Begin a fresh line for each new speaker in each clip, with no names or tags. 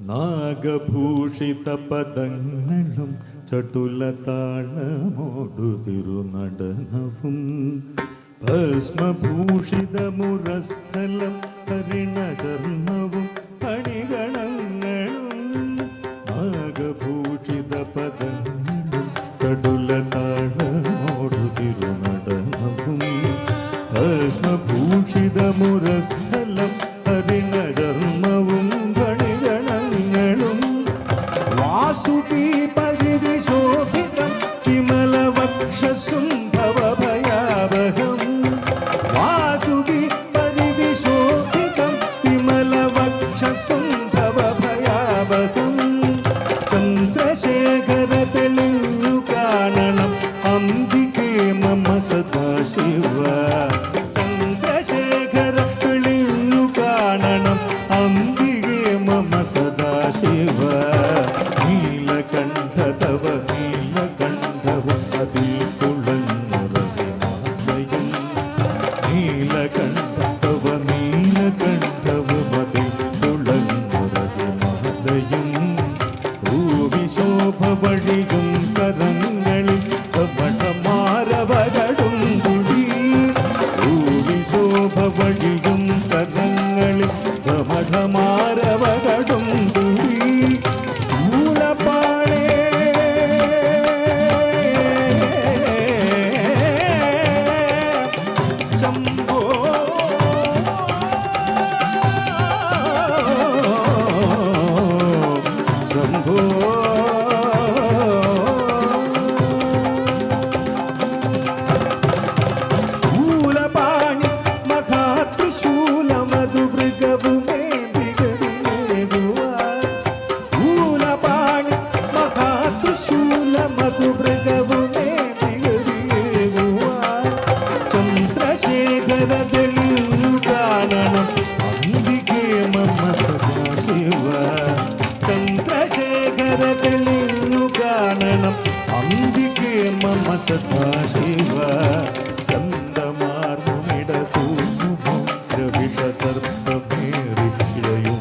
നാഗഭൂഷിത പദങ്ങളും ചടുലതാളമോടു തിരുനടനവും ഭസ്മഭൂഷിത മുരസ്ഥലം ഹരിണചർമ്മവും പണിഗണങ്ങളും നാഗഭൂഷിത പദങ്ങളും ചടുലതാളമോടു തിരുനടനവും ഭസ്മഭൂഷിത മുരസ്ഥലം ഹരിണചർമ്മവും വാസുകി പരിവിശോഭിതം വിമലവക്ഷസും ഭവഭയാവഹം വാസുകി പരിവിശോഭിതം വിമലവക്ഷസും ഭവഭയാവഹം ചന്ദ്രശേഖര തെളിഞ്ഞു കാണണം അംബികേ മമ സദാശിവ ചന്ദ്രശേഖര തെളിഞ്ഞു കാണണം അംബികേ മമ സദാശിവ നീലകണ്ഠ തവ നീലകണ്ഠവും അതിൽ തുളഞ്ഞുറഹിമാലയും നീലകണ്ഠ തവ നീലകണ്ഠവും അതിൽ തുളഞ്ഞുറഹിമാലയും ഭൂവിശോഭ വഴിയും കരങ്ങളിൽ കപടമാരവകടും തുടി ഭൂവിശോഭ വഴിയും കരങ്ങളിൽ കപടമാരവകടും തുടി അംബികേ മമ സദാശിവ ചന്ദമാർമുമിടതൂർന്നു രവിഷസർപ്പമേറി ഇഴയും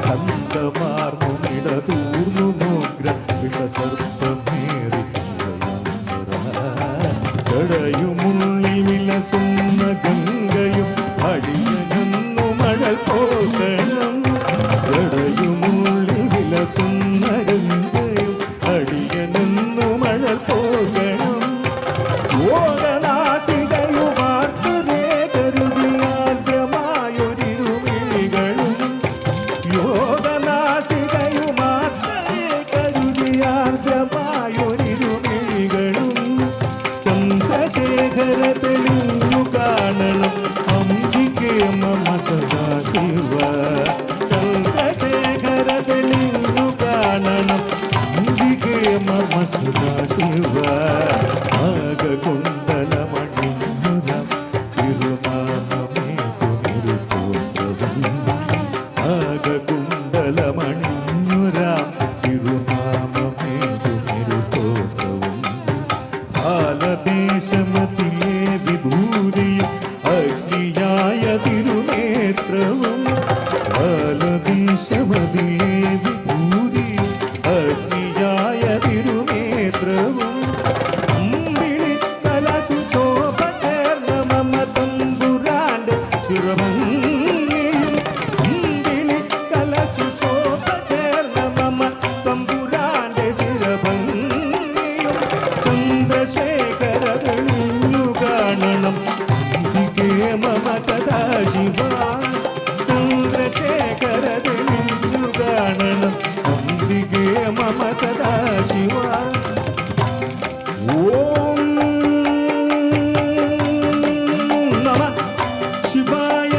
ചന്ദമാർമുമിടതൂർന്നു വിഷസർപ്പമേറി ജടയുമുള്ളിൽ വിലസുന്ന ഗംഗയും അടിയനൊന്നു മഴൽ പോകണം ജടയുമുള്ളിൽ വിലസുന്ന ഗംഗയും അടിയനൊന്നു മഴൽ പോകണം യോഗനാസികയുമാർത്തരേ കരുതിയാദ്യമായൊരിരുമിഴികളും യോഗനാസികയുമാർത്തരേ കരുതിയാദ്യമായൊരിരുമിഴികളും ചന്ദ്രശേഖര തെളിഞ്ഞു കാണണം അംബികേ മമ സദാശിവ ചന്ദ്രശേഖര തെളിഞ്ഞു കാണണം അംബികേ മമ സദാശിവ നാഗകുണ്ടലമണിഞ്ഞുരം തിരുനാമമേ പുനരു സ്തോത്രവും നാഗകുണ്ടലമണിഞ്ഞുരം തിരുനാമമേ പുനരു സ്തോത്രവും ഭാലദേശമതിലെ വിഭൂതിയും അഗ്നിയായ തിരുനേത്രവും ഭാലദേശമതിലെ വിഭൂതിയും അഗ്നിയായ തിരുനേത്രവും അമ്പിളിക്കലസുശോഭചേർന്ന മമ തമ്പുരാന്റെ ശിരഭംഗിയും അമ്പിളിക്കലസുശോഭചേർന്ന മമ തമ്പുരാന്റെ ശിരഭംഗിയും ചന്ദ്രശേഖര തെളിഞ്ഞു കാണണം അംബികേ മമ സദാശിവ ചന്ദ്രശേഖര തെളിഞ്ഞു കാണണം അംബികേ മമ സദാശിവ ഓം നമഃ ശിവായ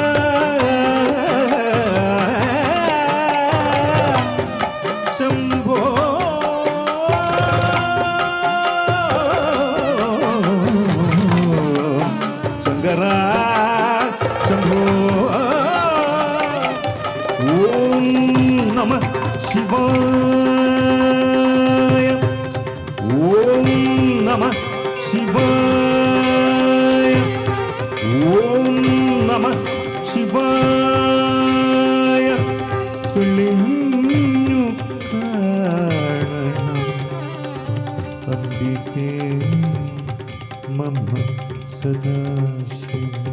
ശംഭോ ശങ്കര ശംഭോ ഓം നമഃ ശിവായ ഓം നമഃ ശിവായ ഓം നമഃ ശിവായ തെളിഞ്ഞു കാണണം അംബികേ മമ സദാശിവ.